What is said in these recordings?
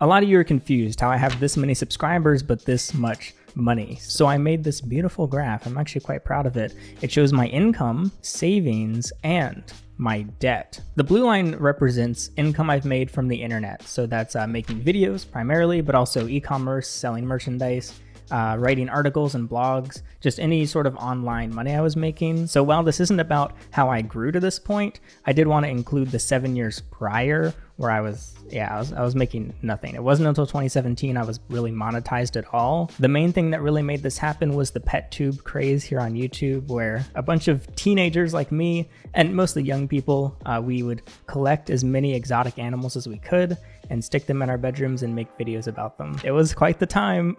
A lot of you are confused how I have this many subscribers but this much money. So I made this beautiful graph. I'm actually quite proud of it. It shows my income, savings, and my debt. The blue line represents income I've made from the internet. So that's making videos primarily, but also e-commerce, selling merchandise, writing articles and blogs, just any sort of online money I was making. So while this isn't about how I grew to this point, I did want to include the 7 years prior where I was making nothing. It wasn't until 2017 I was really monetized at all. The main thing that really made this happen was the pet tube craze here on YouTube, where a bunch of teenagers like me, and mostly young people, we would collect as many exotic animals as we could and stick them in our bedrooms and make videos about them. It was quite the time.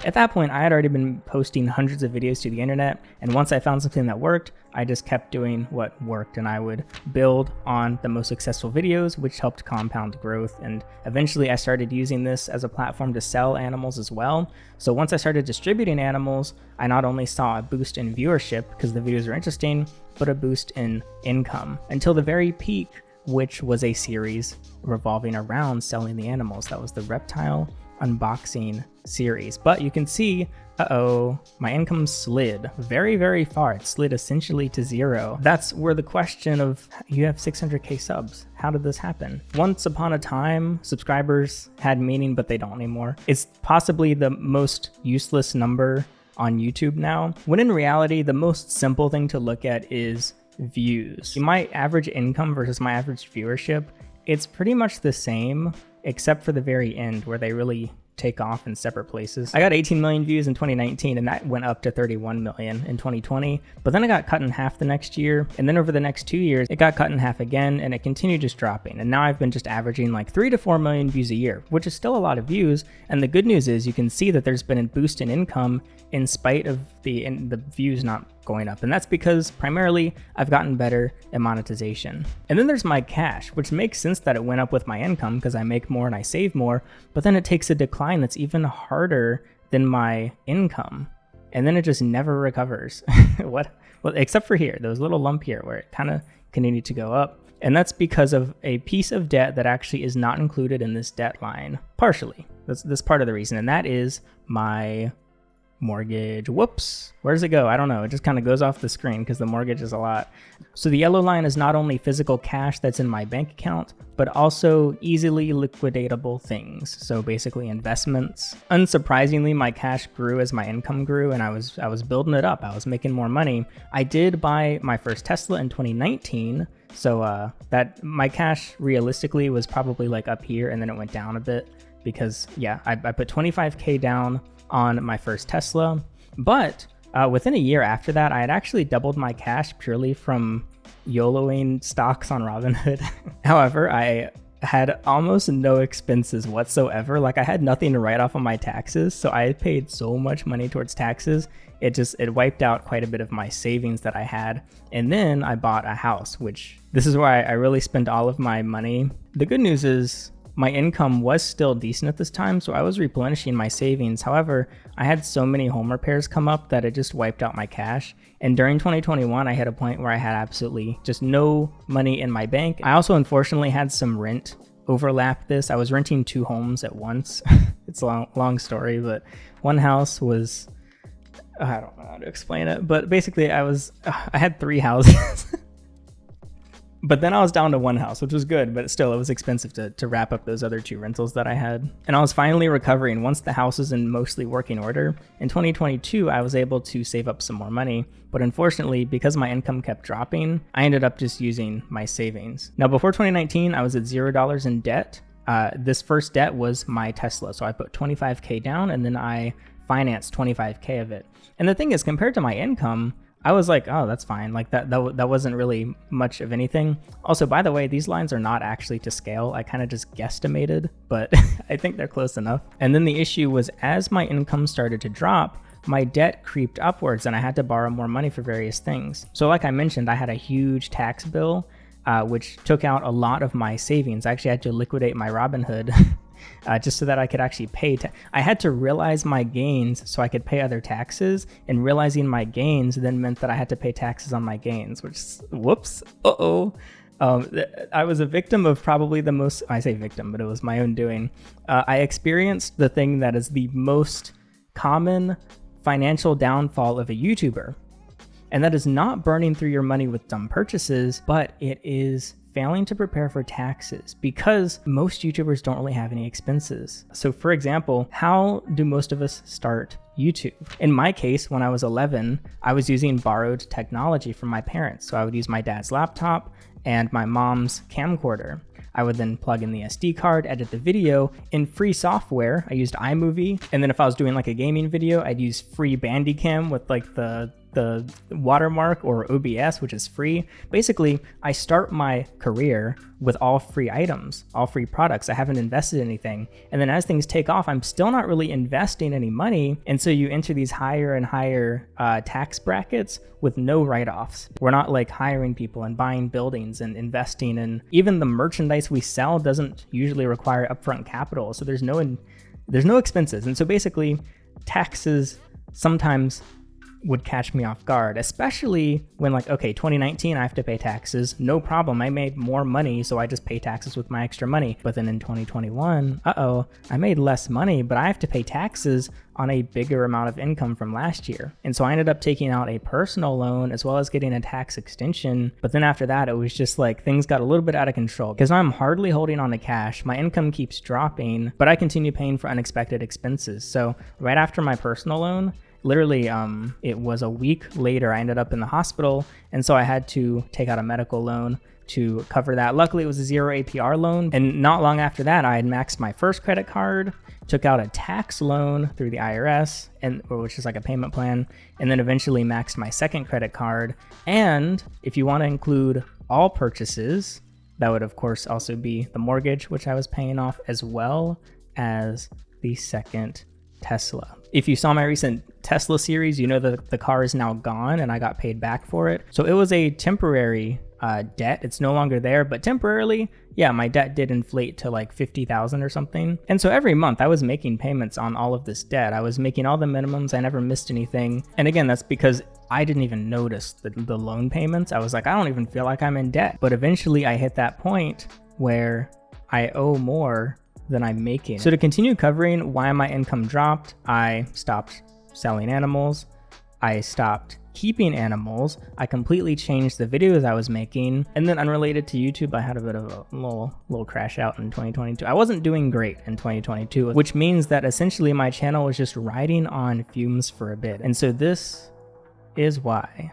At that point, I had already been posting hundreds of videos to the internet, and once I found something that worked, I just kept doing what worked, and I would build on the most successful videos, which helped compound growth. And eventually I started using this as a platform to sell animals as well. So once I started distributing animals, I not only saw a boost in viewership because the videos are interesting, but a boost in income until the very peak, which was a series revolving around selling the animals. That was the reptile unboxing series. But you can see, my income slid very, very far. It slid essentially to zero. That's where the question of, you have 600K subs. How did this happen? Once upon a time, subscribers had meaning, but they don't anymore. It's possibly the most useless number on YouTube now, when in reality, the most simple thing to look at is views. My average income versus my average viewership, it's pretty much the same, except for the very end where they really take off in separate places. I got 18 million views in 2019, and that went up to 31 million in 2020, but then it got cut in half the next year, and then over the next 2 years it got cut in half again, and it continued just dropping, and now I've been just averaging like 3 to 4 million views a year, which is still a lot of views. And the good news is you can see that there's been a boost in income in spite of the views not going up, and that's because primarily I've gotten better at monetization. And then there's my cash, which makes sense that it went up with my income because I make more and I save more, but then it takes a decline that's even harder than my income, and then it just never recovers. Well, except for here, there was a little lump here where it kind of continued to go up, and that's because of a piece of debt that actually is not included in this debt line. Partially, that's part of the reason, and that is my mortgage. Whoops, where does it go? I don't know. It just kind of goes off the screen because the mortgage is a lot. So the yellow line is not only physical cash that's in my bank account, but also easily liquidatable things. So basically investments. Unsurprisingly, my cash grew as my income grew, and I was building it up. I was making more money. I did buy my first Tesla in 2019. So that my cash realistically was probably like up here, and then it went down a bit because I put 25K down on my first Tesla, but within a year after that, I had actually doubled my cash purely from YOLOing stocks on Robinhood. However, I had almost no expenses whatsoever. Like, I had nothing to write off on my taxes, so I paid so much money towards taxes. It wiped out quite a bit of my savings that I had. And then I bought a house, which this is why I really spent all of my money. The good news is my income was still decent at this time, so I was replenishing my savings. However, I had so many home repairs come up that it just wiped out my cash. And during 2021, I hit a point where I had absolutely just no money in my bank. I also unfortunately had some rent overlap this. I was renting 2 homes at once. It's a long story, but one house was, I don't know how to explain it, but basically I had 3 houses. But then I was down to 1 house, which was good, but still it was expensive to wrap up those other 2 rentals that I had. And I was finally recovering once the house was in mostly working order. In 2022, I was able to save up some more money, but unfortunately, because my income kept dropping, I ended up just using my savings. Now, before 2019, I was at $0 in debt. This first debt was my Tesla, so I put 25K down, and then I financed 25K of it. And the thing is, compared to my income, I was like, oh, that's fine. Like that wasn't really much of anything. Also, by the way, these lines are not actually to scale. I kind of just guesstimated, but I think they're close enough. And then the issue was, as my income started to drop, my debt creeped upwards and I had to borrow more money for various things. So like I mentioned, I had a huge tax bill, which took out a lot of my savings. I actually had to liquidate my Robinhood just so that I could actually pay. I had to realize my gains so I could pay other taxes, and realizing my gains then meant that I had to pay taxes on my gains, which, whoops, I was a victim of probably the most, I say victim, but it was my own doing. I experienced the thing that is the most common financial downfall of a YouTuber. And that is not burning through your money with dumb purchases, but it is failing to prepare for taxes, because most YouTubers don't really have any expenses. So for example, how do most of us start YouTube? In my case, when I was 11, I was using borrowed technology from my parents. So I would use my dad's laptop and my mom's camcorder. I would then plug in the SD card, edit the video in free software. I used iMovie. And then if I was doing like a gaming video, I'd use free Bandicam with like the watermark, or OBS, which is free. Basically, I start my career with all free items, all free products. I haven't invested anything. And then as things take off, I'm still not really investing any money. And so you enter these higher and higher tax brackets with no write-offs. We're not like hiring people and buying buildings and investing, and even the merchandise we sell doesn't usually require upfront capital. So there's no expenses. And so basically, taxes sometimes would catch me off guard, especially when like, okay, 2019, I have to pay taxes. No problem. I made more money, so I just pay taxes with my extra money. But then in 2021, I made less money, but I have to pay taxes on a bigger amount of income from last year. And so I ended up taking out a personal loan as well as getting a tax extension. But then after that, it was just like things got a little bit out of control because I'm hardly holding on to cash. My income keeps dropping, but I continue paying for unexpected expenses. So right after my personal loan, literally, it was a week later, I ended up in the hospital. And so I had to take out a medical loan to cover that. Luckily, it was a 0 APR loan. And not long after that, I had maxed my first credit card, took out a tax loan through the IRS, which is like a payment plan, and then eventually maxed my second credit card. And if you want to include all purchases, that would of course also be the mortgage, which I was paying off, as well as the second Tesla. If you saw my recent Tesla series, you know that the car is now gone and I got paid back for it. So it was a temporary debt. It's no longer there, but temporarily, yeah, my debt did inflate to like 50,000 or something. And so every month I was making payments on all of this debt. I was making all the minimums. I never missed anything. And again, that's because I didn't even notice the loan payments. I was like, I don't even feel like I'm in debt. But eventually I hit that point where I owe more than I'm making. So to continue covering why my income dropped, I stopped selling animals. I stopped keeping animals. I completely changed the videos I was making. And then unrelated to YouTube, I had a bit of a little crash out in 2022. I wasn't doing great in 2022, which means that essentially my channel was just riding on fumes for a bit. And so this is why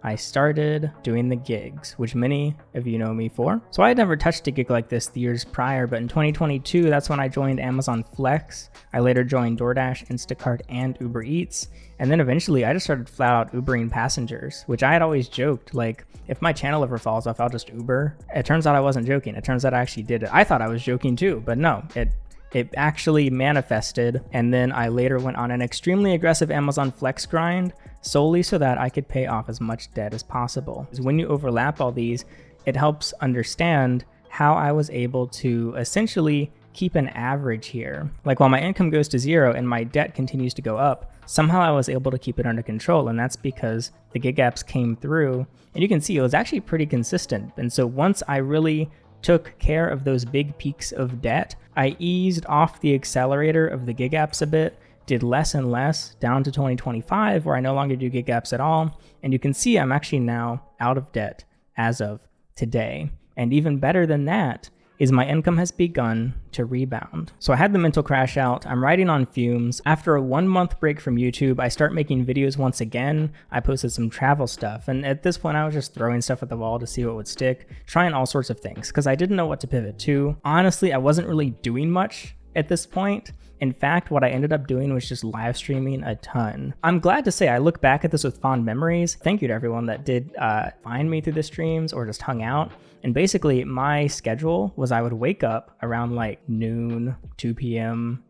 I started doing the gigs, which many of you know me for. So I had never touched a gig like this the years prior, but in 2022, that's when I joined Amazon Flex. I later joined DoorDash, Instacart, and Uber Eats. And then eventually I just started flat out Ubering passengers, which I had always joked, like, if my channel ever falls off, I'll just Uber. It turns out I wasn't joking. It turns out I actually did it. I thought I was joking too, but no, it actually manifested. And then I later went on an extremely aggressive Amazon Flex grind solely so that I could pay off as much debt as possible. When you overlap all these, it helps understand how I was able to essentially keep an average here. Like while my income goes to zero and my debt continues to go up, somehow I was able to keep it under control. And that's because the gig apps came through, and you can see it was actually pretty consistent. And so once I really took care of those big peaks of debt, I eased off the accelerator of the gig apps a bit, did less and less down to 2025, where I no longer do gig apps at all. And you can see I'm actually now out of debt as of today. And even better than that is my income has begun to rebound. So I had the mental crash out. I'm riding on fumes. After a 1-month break from YouTube, I start making videos once again. I posted some travel stuff. And at this point, I was just throwing stuff at the wall to see what would stick, trying all sorts of things because I didn't know what to pivot to. Honestly, I wasn't really doing much at this point. In fact, what I ended up doing was just live streaming a ton. I'm glad to say I look back at this with fond memories. Thank you to everyone that did find me through the streams or just hung out. And basically my schedule was I would wake up around like noon, 2 p.m.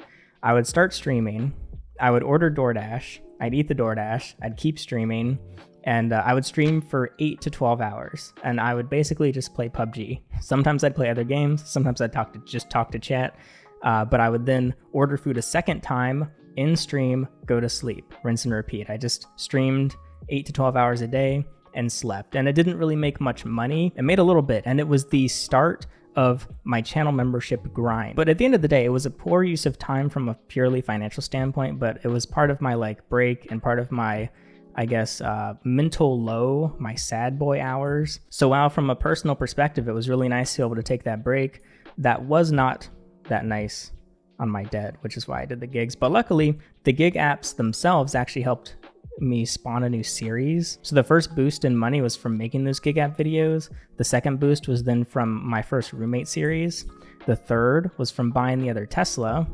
I would start streaming. I would order DoorDash. I'd eat the DoorDash. I'd keep streaming. And I would stream for 8 to 12 hours. And I would basically just play PUBG. Sometimes I'd play other games. Sometimes I'd just talk to chat. But I would then order food a second time, in stream, go to sleep, rinse and repeat. I just streamed 8 to 12 hours a day. and slept. And it didn't really make much money. It made a little bit, and it was the start of my channel membership grind. But at the end of the day, it was a poor use of time from a purely financial standpoint, but it was part of my like break and part of my, I guess, mental low, my sad boy hours. So while from a personal perspective, it was really nice to be able to take that break, that was not that nice on my debt, which is why I did the gigs. But luckily, the gig apps themselves actually helped me spawn a new series. So the first boost in money was from making those gig app videos. The second boost was then from my first roommate series. The third was from buying the other Tesla.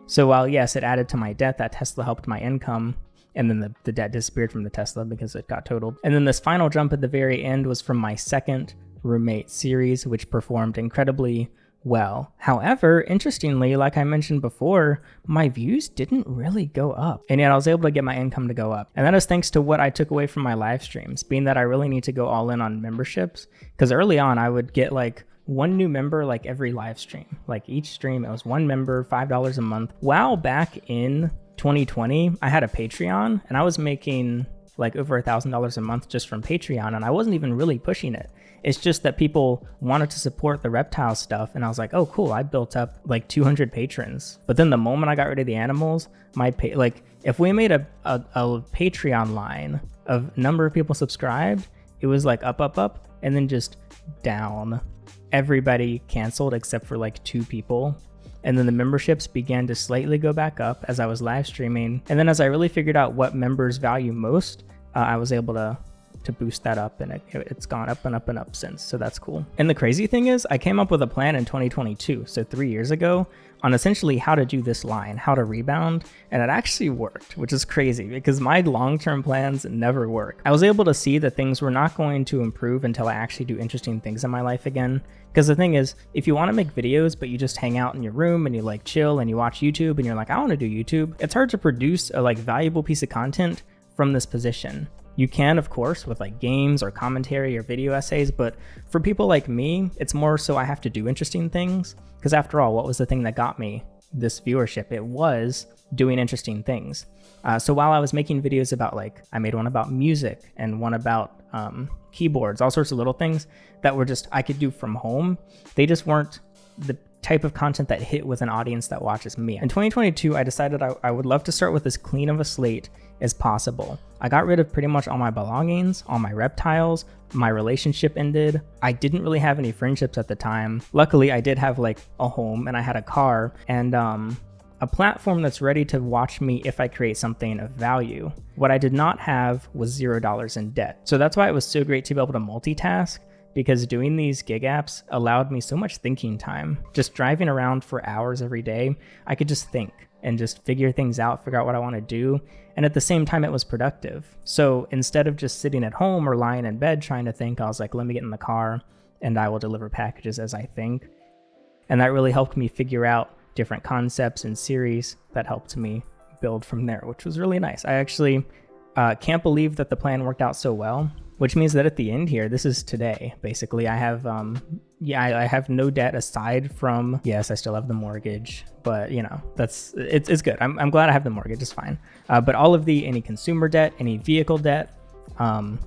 So while yes, it added to my debt, that Tesla helped my income, and then the debt disappeared from the Tesla because it got totaled. And then this final jump at the very end was from my second roommate series, which performed incredibly well. However, interestingly, like I mentioned before, my views didn't really go up, and yet I was able to get my income to go up. And that is thanks to what I took away from my live streams, being that I really need to go all in on memberships, because early on I would get like one new member like every live stream. Like each stream, it was one member, $5 a month. While back in 2020, I had a Patreon, and I was making like over $1,000 a month just from Patreon, and I wasn't even really pushing it. It's just that people wanted to support the reptile stuff, and I was like, oh cool, I built up like 200 patrons. But then the moment I got rid of the animals, like if we made a Patreon line of number of people subscribed, it was like up, and then just down. Everybody canceled except for like 2 people. And then the memberships began to slightly go back up as I was live streaming. And then as I really figured out what members value most, I was able to boost that up, and it's gone up and up and up since. So that's cool. And the crazy thing is, I came up with a plan in 2022, so 3 years ago, on essentially how to do this line, how to rebound, and it actually worked, which is crazy because my long-term plans never work. I was able to see that things were not going to improve until I actually do interesting things in my life again. Because the thing is, if you want to make videos, but you just hang out in your room and you like chill and you watch YouTube and you're like, I want to do YouTube, it's hard to produce a like valuable piece of content from this position. You can, of course, with like games or commentary or video essays, but for people like me, it's more so I have to do interesting things. Because after all, what was the thing that got me this viewership? It was doing interesting things. So while I was making videos about like, I made one about music and one about keyboards, all sorts of little things that were just, I could do from home. They just weren't the type of content that hit with an audience that watches me. In 2022, I decided I would love to start with as clean of a slate as possible. I got rid of pretty much all my belongings, all my reptiles, my relationship ended. I didn't really have any friendships at the time. Luckily, I did have like a home, and I had a car, and a platform that's ready to watch me if I create something of value. What I did not have was $0 in debt. So that's why it was so great to be able to multitask, because doing these gig apps allowed me so much thinking time. Just driving around for hours every day, I could just think and just figure things out, figure out what I want to do. And at the same time, it was productive. So instead of just sitting at home or lying in bed trying to think, I was like, let me get in the car and I will deliver packages as I think. And that really helped me figure out different concepts and series that helped me build from there, which was really nice. I actually can't believe that the plan worked out so well, which means that at the end here, this is today, basically. I have, I have no debt aside from, yes, I still have the mortgage, but you know, it's good. I'm glad I have the mortgage, it's fine. But all of any consumer debt, any vehicle debt,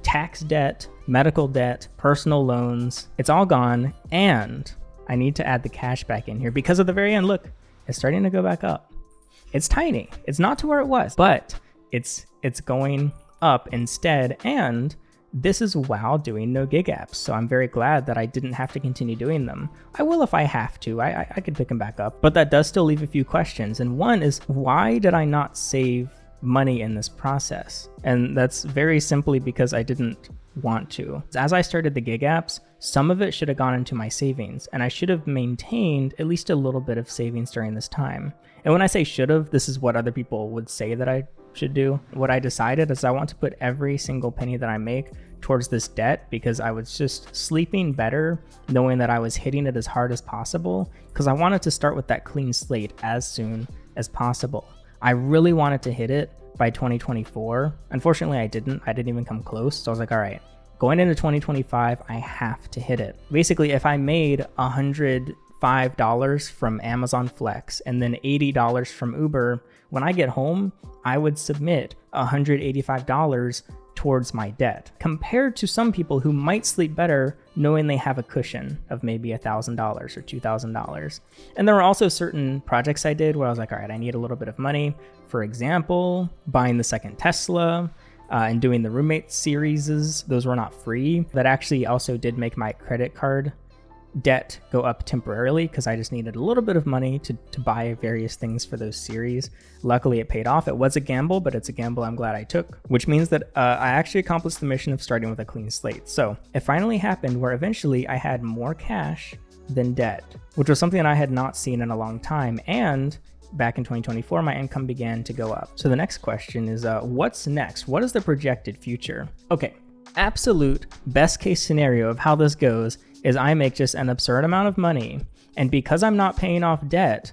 tax debt, medical debt, personal loans, it's all gone. And I need to add the cash back in here because at the very end, look, it's starting to go back up. It's tiny. It's not to where it was, but it's going up instead. And this is while doing no gig apps. So I'm very glad that I didn't have to continue doing them. I will if I have to. I could pick them back up, but that does still leave a few questions. And one is, why did I not save money in this process? And that's very simply because I didn't want to. As I started the gig apps, some of it should have gone into my savings, and I should have maintained at least a little bit of savings during this time. And when I say should have, this is what other people would say that I should do. What I decided is I want to put every single penny that I make towards this debt, because I was just sleeping better knowing that I was hitting it as hard as possible, because I wanted to start with that clean slate as soon as possible. I really wanted to hit it by 2024. Unfortunately, I didn't even come close. So I was like, all right, going into 2025, I have to hit it. Basically, if I made $150 $5 from Amazon Flex and then $80 from Uber, when I get home, I would submit $185 towards my debt, compared to some people who might sleep better knowing they have a cushion of maybe $1,000 or $2,000. And there were also certain projects I did where I was like, all right, I need a little bit of money. For example, buying the second Tesla, and doing the roommate series. Those were not free. That actually also did make my credit card debt go up temporarily because I just needed a little bit of money to buy various things for those series. Luckily, it paid off. It was a gamble, but it's a gamble I'm glad I took, which means that I actually accomplished the mission of starting with a clean slate. So it finally happened where eventually I had more cash than debt, which was something I had not seen in a long time. And back in 2024, my income began to go up. So the next question is, what's next? What is the projected future? Okay, absolute best case scenario of how this goes is I make just an absurd amount of money. And because I'm not paying off debt,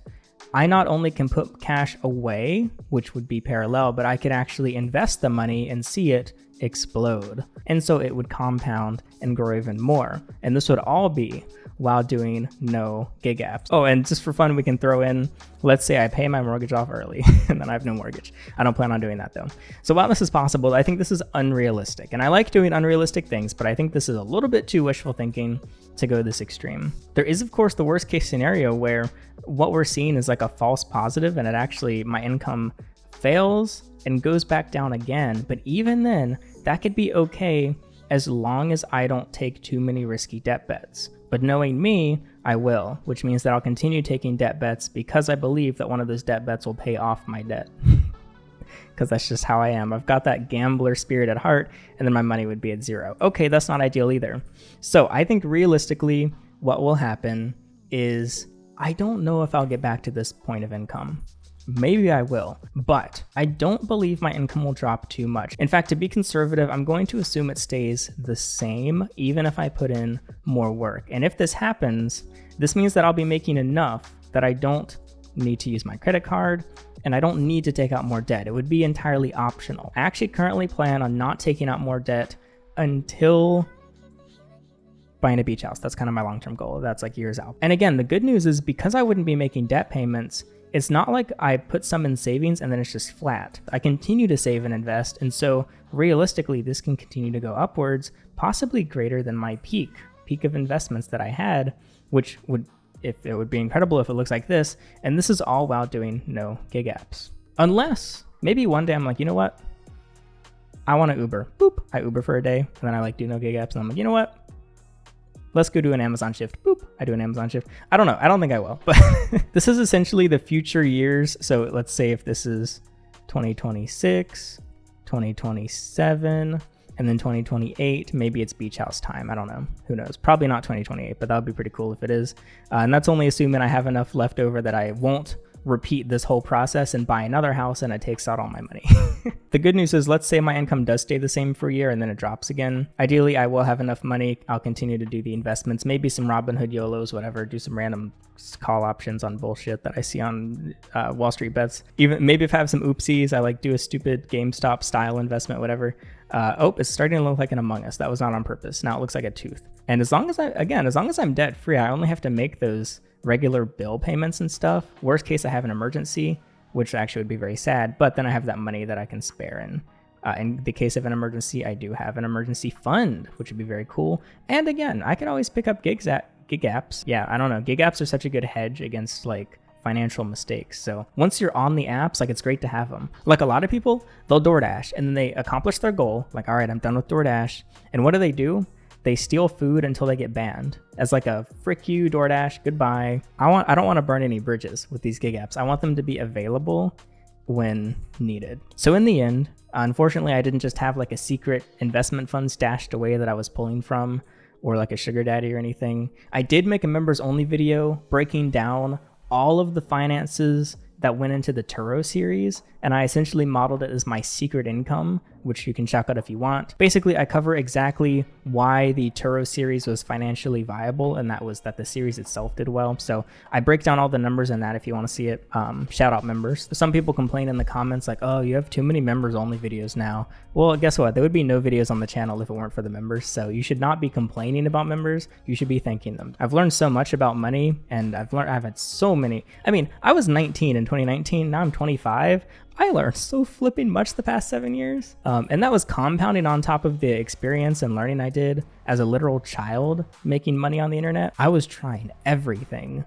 I not only can put cash away, which would be parallel, but I could actually invest the money and see it explode. And so it would compound and grow even more. And this would all be while doing no gig apps. Oh, and just for fun, we can throw in, let's say I pay my mortgage off early and then I have no mortgage. I don't plan on doing that though. So while this is possible, I think this is unrealistic. And I like doing unrealistic things, but I think this is a little bit too wishful thinking to go this extreme. There is, of course, the worst case scenario where what we're seeing is like a false positive and it actually, my income fails and goes back down again. But even then, that could be okay as long as I don't take too many risky debt bets. But knowing me, I will, which means that I'll continue taking debt bets because I believe that one of those debt bets will pay off my debt. Because that's just how I am. I've got that gambler spirit at heart, and then my money would be at zero. Okay, that's not ideal either. So I think realistically, what will happen is I don't know if I'll get back to this point of income. Maybe I will, but I don't believe my income will drop too much. In fact, to be conservative, I'm going to assume it stays the same, even if I put in more work. And if this happens, this means that I'll be making enough that I don't need to use my credit card and I don't need to take out more debt. It would be entirely optional. I actually currently plan on not taking out more debt until buying a beach house. That's kind of my long-term goal. That's like years out. And again, the good news is because I wouldn't be making debt payments, it's not like I put some in savings and then it's just flat. I continue to save and invest. And so realistically, this can continue to go upwards, possibly greater than my peak of investments that I had, which would be incredible if it looks like this. And this is all while doing no gig apps. Unless maybe one day I'm like, you know what? I want to Uber. Boop. I Uber for a day and then I like do no gig apps. And I'm like, you know what? Let's go do an Amazon shift. Boop. I do an Amazon shift. I don't know. I don't think I will, but this is essentially the future years. So let's say if this is 2026, 2027, and then 2028, maybe it's beach house time. I don't know. Who knows? Probably not 2028, but that would be pretty cool if it is. And that's only assuming I have enough left over that I won't repeat this whole process and buy another house and it takes out all my money. The good news is, let's say my income does stay the same for a year and then it drops again. Ideally, I will have enough money. I'll continue to do the investments, maybe some Robinhood YOLOs, whatever, do some random call options on bullshit that I see on Wall Street bets. Even maybe if I have some oopsies, I like do a stupid GameStop style investment, whatever. Oh, it's starting to look like an Among Us. That was not on purpose. Now it looks like a tooth. And as long as I'm debt free, I only have to make those regular bill payments and stuff. Worst case, I have an emergency, which actually would be very sad, but then I have that money that I can spare. In the case of an emergency, I do have an emergency fund, which would be very cool. And again, I could always pick up gig apps. Yeah, I don't know. Gig apps are such a good hedge against like financial mistakes. So once you're on the apps, like it's great to have them. Like a lot of people, they'll DoorDash and then they accomplish their goal. Like, all right, I'm done with DoorDash. And what do? They steal food until they get banned as like a frick you, DoorDash, goodbye. I don't want to burn any bridges with these gig apps. I want them to be available when needed. So in the end, unfortunately, I didn't just have like a secret investment fund stashed away that I was pulling from or like a sugar daddy or anything. I did make a members only video breaking down all of the finances that went into the Turo series, and I essentially modeled it as my secret income which you can check out if you want. Basically, I cover exactly why the Turo series was financially viable, and that was that the series itself did well. So I break down all the numbers in that if you want to see it. Shout out members. Some people complain in the comments like, oh, you have too many members only videos now. Well, guess what? There would be no videos on the channel if it weren't for the members. So you should not be complaining about members. You should be thanking them. I've learned so much about money, and I've had so many. I mean, I was 19 in 2019. Now I'm 25. I learned so flipping much the past 7 years. And that was compounding on top of the experience and learning I did as a literal child making money on the internet. I was trying everything.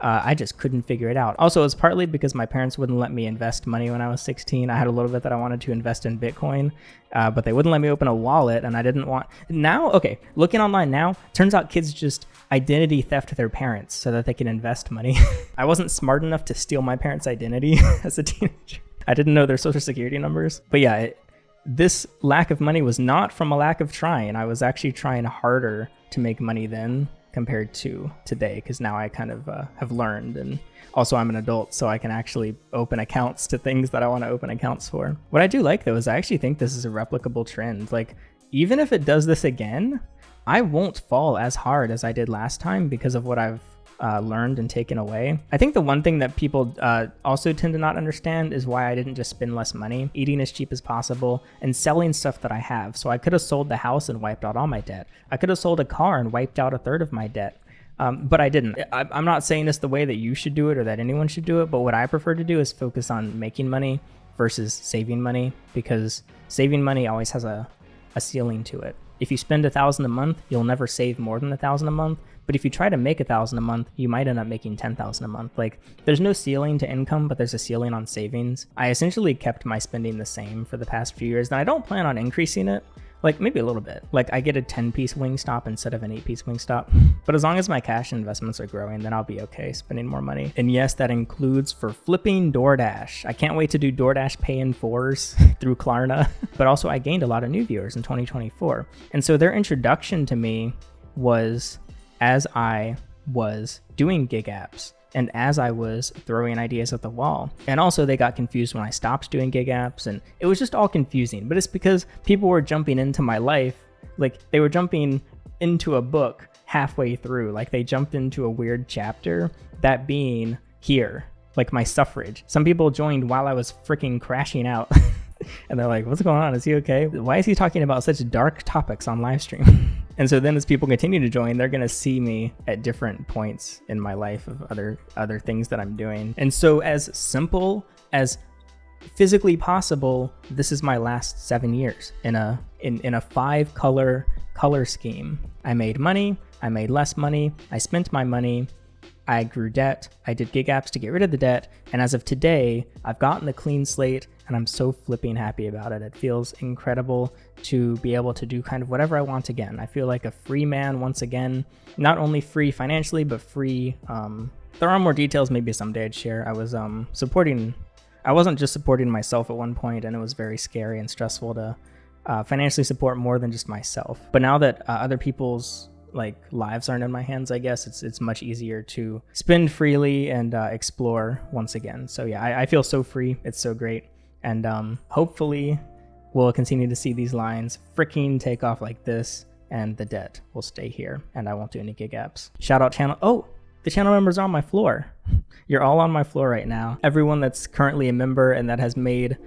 I just couldn't figure it out. Also, it was partly because my parents wouldn't let me invest money when I was 16. I had a little bit that I wanted to invest in Bitcoin, but they wouldn't let me open a wallet, and I didn't want... Now, okay, looking online now, turns out kids just identity theft their parents so that they can invest money. I wasn't smart enough to steal my parents' identity as a teenager. I didn't know their social security numbers. But yeah, this lack of money was not from a lack of trying. I was actually trying harder to make money then compared to today, because now I kind of have learned, and also I'm an adult, so I can actually open accounts to things that I want to open accounts for. What I do like though is I actually think this is a replicable trend. Like, even if it does this again, I won't fall as hard as I did last time because of what I've learned and taken away. I think the one thing that people also tend to not understand is why I didn't just spend less money, eating as cheap as possible, and selling stuff that I have. So I could have sold the house and wiped out all my debt. I could have sold a car and wiped out a third of my debt. But I didn't. I'm not saying this the way that you should do it or that anyone should do it, but what I prefer to do is focus on making money versus saving money, because saving money always has a ceiling to it. If you spend $1,000 a month, you'll never save more than $1,000 a month. But if you try to make $1,000 a month, you might end up making $10,000 a month. Like, there's no ceiling to income, but there's a ceiling on savings. I essentially kept my spending the same for the past few years, and I don't plan on increasing it. Like, maybe a little bit. Like, I get a 10-piece Wingstop instead of an 8-piece Wingstop. But as long as my cash investments are growing, then I'll be okay spending more money. And yes, that includes for flipping DoorDash. I can't wait to do DoorDash Pay in 4s through Klarna. But also, I gained a lot of new viewers in 2024. And so their introduction to me was as I was doing gig apps and as I was throwing ideas at the wall. And also they got confused when I stopped doing gig apps, and it was just all confusing. But it's because people were jumping into my life, like they were jumping into a book halfway through. Like they jumped into a weird chapter, that being here, like my suffrage. Some people joined while I was freaking crashing out. And they're like, what's going on? Is he okay? Why is he talking about such dark topics on live stream? And so then as people continue to join, they're going to see me at different points in my life of other things that I'm doing. And so as simple as physically possible, this is my last 7 years in a 5-color color scheme. I made money, I made less money, I spent my money, I grew debt, I did gig apps to get rid of the debt, and as of today, I've gotten a clean slate, and I'm so flipping happy about it. It feels incredible to be able to do kind of whatever I want again. I feel like a free man once again, not only free financially, but free. There are more details maybe someday I'd share. I wasn't just supporting myself at one point, and it was very scary and stressful to financially support more than just myself. But now that other people's lives aren't in my hands, I guess it's much easier to spend freely and explore once again. So yeah, I feel so free. It's so great. And hopefully we'll continue to see these lines freaking take off like this, and the debt will stay here, and I won't do any gig apps. Shout out channel. Oh, the channel members are on my floor. You're all on my floor right now. Everyone that's currently a member and that has made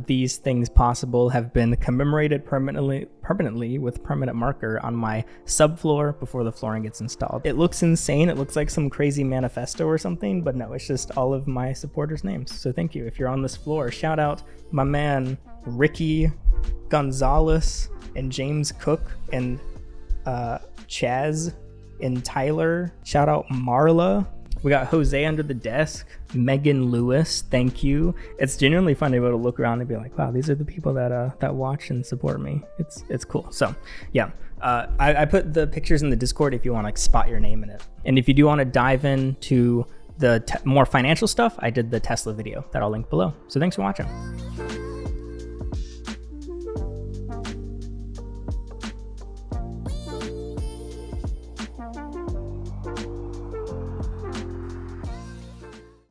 these things possible have been commemorated permanently with permanent marker on my subfloor before the flooring gets installed. It looks insane. It looks like some crazy manifesto or something, but no, it's just all of my supporters' names. So thank you. If you're on this floor, shout out my man Ricky Gonzalez and James Cook and Chaz and Tyler. Shout out Marla. We got Jose under the desk, Megan Lewis, thank you. It's genuinely fun to be able to look around and be like, wow, these are the people that watch and support me. It's cool. So yeah, I put the pictures in the Discord if you want to spot your name in it. And if you do want to dive into the more financial stuff, I did the Tesla video that I'll link below. So thanks for watching.